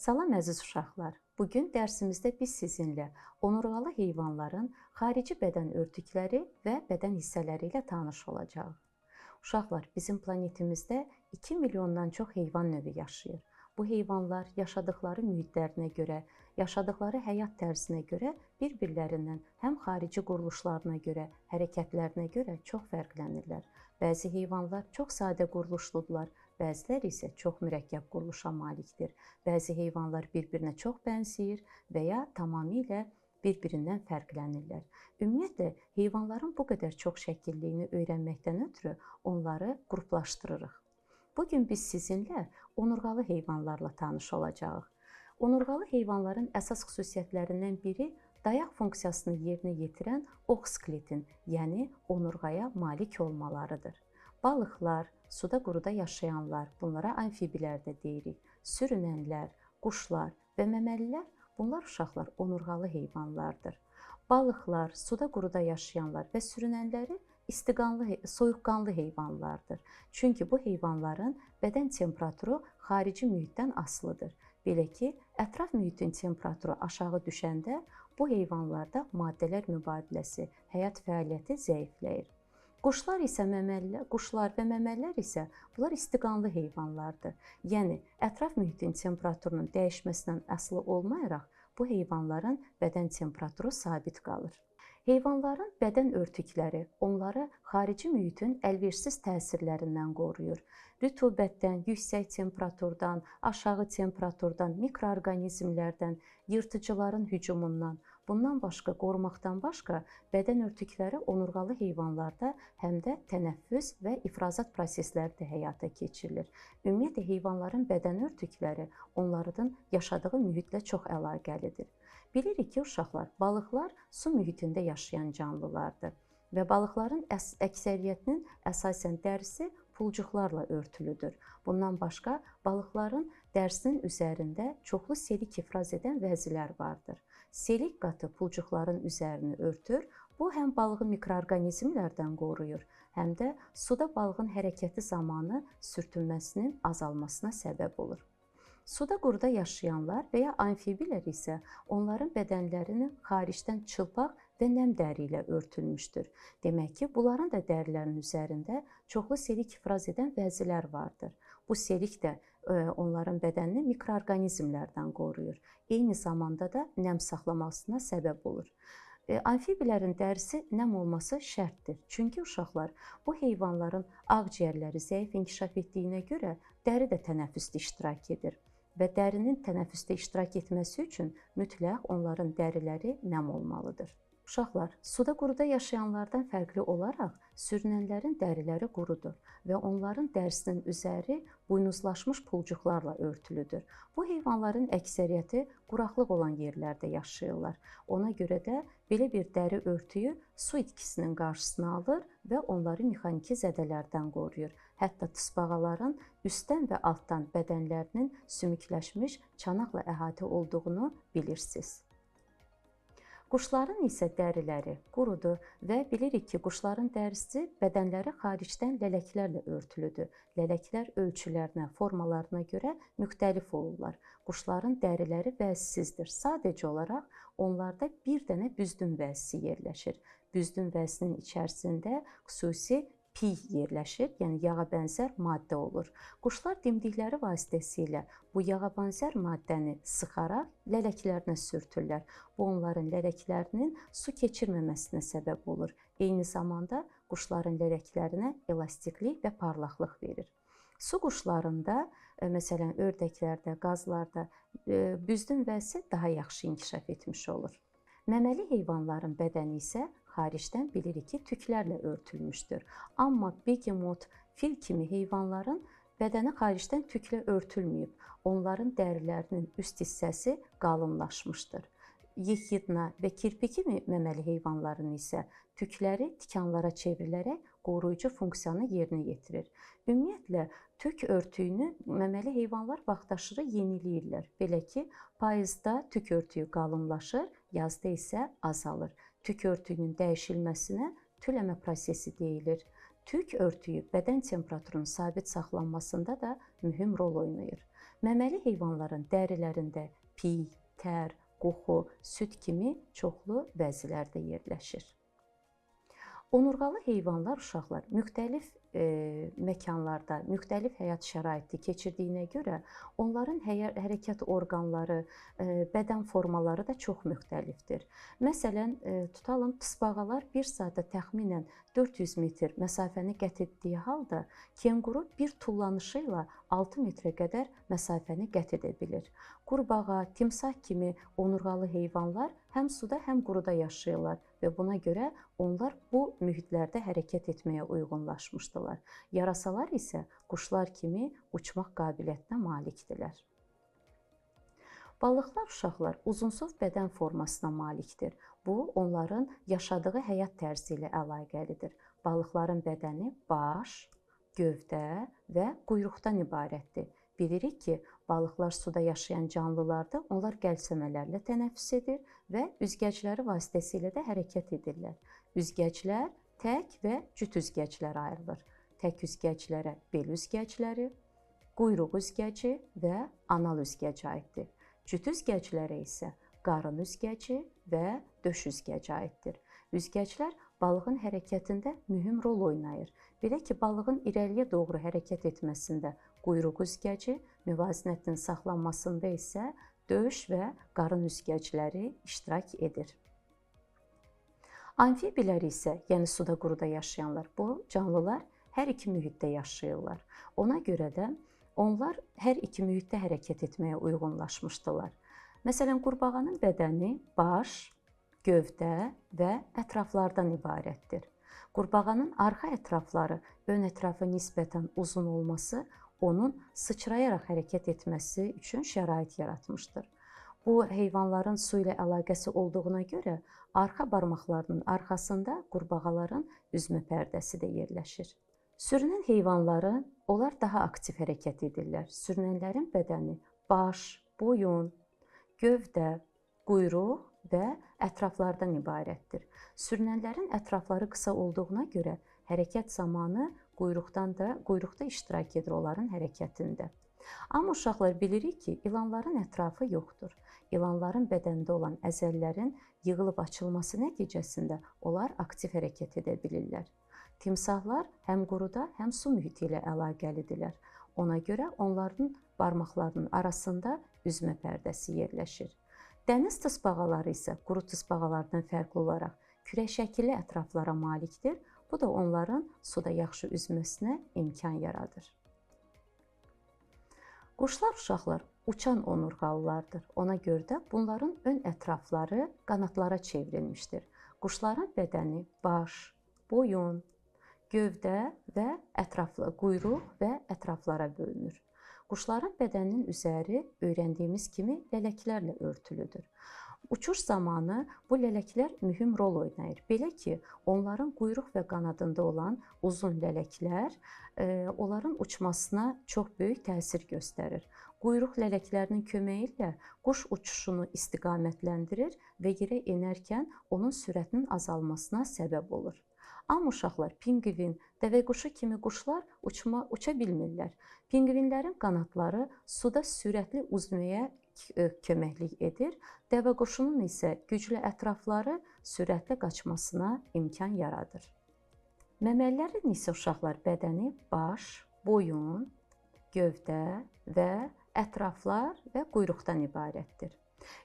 Salam əziz uşaqlar. Bugün dərsimizdə biz sizinlə onurğalı heyvanların xarici bədən örtükləri və bədən hissələri ilə tanış olacağıq. Uşaqlar, bizim planetimizdə 2 milyondan çox heyvan növü yaşayır. Bu heyvanlar yaşadıkları mühitlərinə görə, yaşadıkları həyat tərzinə görə bir-birlərindən həm xarici quruluşlarına görə, hərəkətlərinə görə çox fərqlənirlər. Bəzi heyvanlar çox sadə quruluşludular, bəziləri isə çox mürəkkəb quruluşa malikdir. Bəzi heyvanlar bir-birinə çox bənzəyir və ya tamamilə bir-birindən fərqlənirlər. Ümumiyyətlə, heyvanların bu qədər çox şəkilliyini öyrənməkdən ötürü onları qruplaşdırırıq. Bugün biz sizinlə onurğalı heyvanlarla tanış olacağıq. Onurğalı heyvanların əsas xüsusiyyətlərindən biri dayaq funksiyasını yerinə yetirən oxskeletin, yəni onurğaya malik olmalarıdır. Balıqlar, suda quruda yaşayanlar, bunlara amfibilər də deyirik, sürünənlər, quşlar və məməlilər, bunlar uşaqlar onurğalı heyvanlardır. Balıqlar, suda quruda yaşayanlar və sürünənləri soyuqqanlı heyvanlardır. Çünki bu heyvanların bədən temperaturu xarici mühitdən asılıdır. Belə ki, ətraf mühitin temperaturu aşağı düşəndə bu heyvanlarda maddələr mübadiləsi, həyat fəaliyyəti zəifləyir. Quşlar və məməlilər isə bunlar istiqanlı heyvanlardır. Yəni, ətraf mühitin temperaturunun dəyişməsindən asılı olmayaraq, bu heyvanların bədən temperaturu sabit qalır. Heyvanların bədən örtükləri onları xarici mühitin əlverişsiz təsirlərindən qoruyur. Rütubətdən, yüksək temperaturdan, aşağı temperaturdan, mikroorqanizmlərdən, yırtıcıların hücumundan, bundan başqa qorumaqdan başqa bədən örtükləri onurğalı heyvanlarda həm də tənəffüs və ifrazat prosesləri də həyata keçirilir. Ümumiyyətlə, heyvanların bədən örtükləri onların yaşadığı mühitlə çox əlaqəlidir. Bilirik ki, uşaqlar, balıqlar su mühitində yaşayan canlılardır və balıqların əksəriyyətinin əsasən dərisi pulcuqlarla örtülüdür. Bundan başqa, balıqların dərisinin üzərində çoxlu selik ifraz edən vəzilər vardır. Selik qatı pulcuqların üzərini örtür, bu həm balığı mikroorqanizmlərdən qoruyur, həm də suda balığın hərəkəti zamanı sürtünməsinin azalmasına səbəb olur. Suda quruda yaşayanlar və ya amfibilər isə onların bədənlərinin xaricdən çılpaq və nəm dəri ilə örtülmüşdür. Demək ki, bunların da dərilərinin üzərində çoxlu selik ifraz edən vəzilər vardır. Bu selik də onların bədənini mikroorqanizmlərdən qoruyur. Eyni zamanda da nəm saxlamasına səbəb olur. Amfibilərin dərisi nəm olması şərtdir. Çünki uşaqlar, bu heyvanların ağciyərləri zəif inkişaf etdiyinə görə dəri də tənəffüsdə iştirak edir. Və dərinin tənəffüsdə iştirak etməsi üçün mütləq onların dəriləri nəm olmalıdır. Uşaqlar, suda quruda yaşayanlardan fərqli olaraq sürünənlərin dəriləri qurudur və onların dərisinin üzəri buynuzlaşmış pulcuqlarla örtülüdür. Bu heyvanların əksəriyyəti quraqlıq olan yerlərdə yaşayırlar. Ona görə də belə bir dəri örtüyü su itkisinin qarşısını alır və onları mexaniki zədələrdən qoruyur. Hətta tısbağaların üstdən və altdan bədənlərinin sümükləşmiş çanaqla əhatə olduğunu bilirsiniz. Quşların isə dəriləri qurudur və bilirik ki, quşların dərisi bədənləri xaricdən lələklərlə örtülüdür. Lələklər ölçülərinə, formalarına görə müxtəlif olurlar. Quşların dəriləri vəzsizdir. Sadəcə olaraq onlarda bir dənə büzdün vəzsi yerləşir. Büzdün vəzsinin içərisində xüsusi piy yerləşir, yəni yağa bənzər maddə olur. Quşlar dimdikləri vasitəsilə bu yağa bənzər maddəni sıxaraq lələklərinə sürtürlər. Bu onların lələklərinin su keçirməməsinə səbəb olur. Eyni zamanda quşların lələklərinə elastiklik və parlaqlıq verir. Su quşlarında, məsələn, ördəklərdə, qazlarda büzdün vəzsi daha yaxşı inkişaf etmiş olur. Məməli heyvanların bədəni isə xaricdən bilirik ki, tüklərlə örtülmüşdür. Amma begemot, fil kimi heyvanların bədəni xaricdən tüklə örtülməyib. Onların dərilərinin üst hissəsi qalınlaşmışdır. Yexidna və kirpi kimi məməli heyvanların isə tükləri tikanlara çevrilərək qoruyucu funksiyanı yerinə yetirir. Ümumiyyətlə, tük örtüyünü məməli heyvanlar vaxtaşırı yeniləyirlər. Belə ki, payızda tük örtüyü qalınlaşır, yazda isə azalır. Tük örtüyünün dəyişilməsinə tüləmə prosesi deyilir. Tük örtüyü bədən temperaturunun sabit saxlanmasında da mühüm rol oynayır. Məməli heyvanların dərilərində piy, tər, qoxu, süd kimi çoxlu vəzlərdə yerləşir. Onurğalı heyvanlar uşaqlar müxtəlif məkanlarda, müxtəlif həyat şəraiti keçirdiyinə görə onların hərəkət orqanları, bədən formaları da çox müxtəlifdir. Məsələn, tutalım tısbağalar 1 saatda təxminən 400 metr məsafəni qət etdiyi halda, kenquru bir tullanışı ilə 6 metrə qədər məsafəni qət edə bilir. Qurbağa, timsah kimi onurğalı heyvanlar həm suda, həm quruda yaşayırlar və buna görə onlar bu mühitlərdə hərəkət etməyə uyğunlaşmışdılar. Yarasalar isə quşlar kimi uçmaq qabiliyyətinə malikdirlər. Balıqlar uşaqlar uzunsov bədən formasına malikdir. Bu, onların yaşadığı həyat tərzi ilə əlaqəlidir. Balıqların bədəni baş, gövdə və quyruqdan ibarətdir. Bilirik ki, balıqlar suda yaşayan canlılardır. Onlar qəlsəmələrlə tənəffüs edir və üzgəcləri vasitəsilə də hərəkət edirlər. Üzgəclər tək və cüt üzgəclərə ayrılır. Tək üzgəclərə bel üzgəcləri, quyruq üzgəci və anal üzgəci aiddir. Cüt üzgəclərə isə qarın üzgəci və döş üzgəci aiddir. Üzgəclər balığın hərəkətində mühüm rol oynayır. Belə ki, balığın irəliyə doğru hərəkət etməsində quyruq üzgəci, müvazinətin saxlanmasında isə döş və qarın üzgəcləri iştirak edir. Amfibilər isə, yəni suda, quruda yaşayanlar, bu canlılar hər iki mühitdə yaşayırlar. Ona görə də onlar hər iki mühitdə hərəkət etməyə uyğunlaşmışdılar. Məsələn, qurbağanın bədəni baş, gövdə və ətraflardan ibarətdir. Qurbağanın arxa ətrafları ön ətrafa nisbətən uzun olması onun sıçrayaraq hərəkət etməsi üçün şərait yaratmışdır. Bu, heyvanların su ilə əlaqəsi olduğuna görə arxa barmaqlarının arxasında qurbağaların üzmə pərdəsi də yerləşir. Sürünən heyvanları, onlar daha aktiv hərəkət edirlər. Sürünənlərin bədəni baş, boyun, gövdə, quyruq və ətraflardan ibarətdir. Sürünənlərin ətrafları qısa olduğuna görə hərəkət zamanı quyruqda iştirak edir onların hərəkətində. Amma uşaqlar bilirik ki, ilanların ətrafı yoxdur. İlanların bədənində olan əzəllərin yığılıb açılması nəticəsində onlar aktiv hərəkət edə bilirlər. Timsahlar həm quruda, həm su mühiti ilə əlaqəlidirlər. Ona görə onların barmaqlarının arasında üzmə pərdəsi yerləşir. Dəniz tısbağaları isə quru tısbağalardan fərqli olaraq kürəşəkilli ətraflara malikdir. Bu da onların suda yaxşı üzməsinə imkan yaradır. Quşlar uşaqlar uçan onurğalılardır. Ona görə də bunların ön ətrafları qanatlara çevrilmişdir. Quşların bədəni baş, boyun, gövdə və quyruq və ətraflara bölünür. Quşların bədəninin üzəri öyrəndiyimiz kimi lələklərlə örtülüdür. Uçuş zamanı bu lələklər mühüm rol oynayır. Belə ki, onların quyruq və qanadında olan uzun lələklər onların uçmasına çox böyük təsir göstərir. Quyruq lələklərinin köməyi ilə quş uçuşunu istiqamətləndirir və yerə enərkən onun sürətinin azalmasına səbəb olur. Amma uşaqlar, pinqvin, dəvəquşu kimi quşlar uça bilmirlər. Pinqvinlərin qanadları suda sürətli üzməyə köməklik edir. Dəvəquşunun isə güclü ətrafları sürətlə qaçmasına imkan yaradır. Məməlilərin isə uşaqlar bədəni baş, boyun, gövdə və ətraflar və quyruqdan ibarətdir.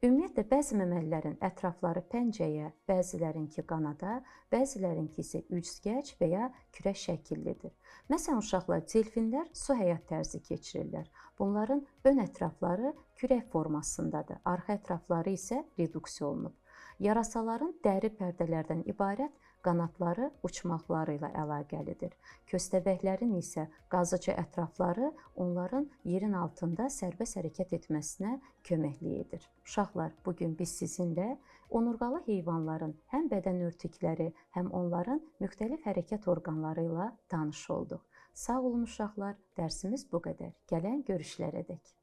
Ümumiyyətlə, bəzi məməlilərin ətrafları pəncəyə, bəzilərinki qanada, bəzilərinki isə üzgəc və ya kürək şəkillidir. Məsələn, uşaqlar, delfinlər su həyat tərzi keçirirlər. Bunların ön ətrafları kürək formasındadır, arxa ətrafları isə reduksiya olunub. Yarasaların dəri pərdələrdən ibarət qanadları uçmaqları ilə əlaqəlidir. Köstəbəklərin isə qazıcı ətrafları onların yerin altında sərbəst hərəkət etməsinə köməklik edir. Uşaqlar, bugün biz sizinlə onurğalı heyvanların həm bədən örtükləri, həm onların müxtəlif hərəkət orqanları ilə tanış olduq. Sağ olun uşaqlar, dərsimiz bu qədər. Gələn görüşlərədək.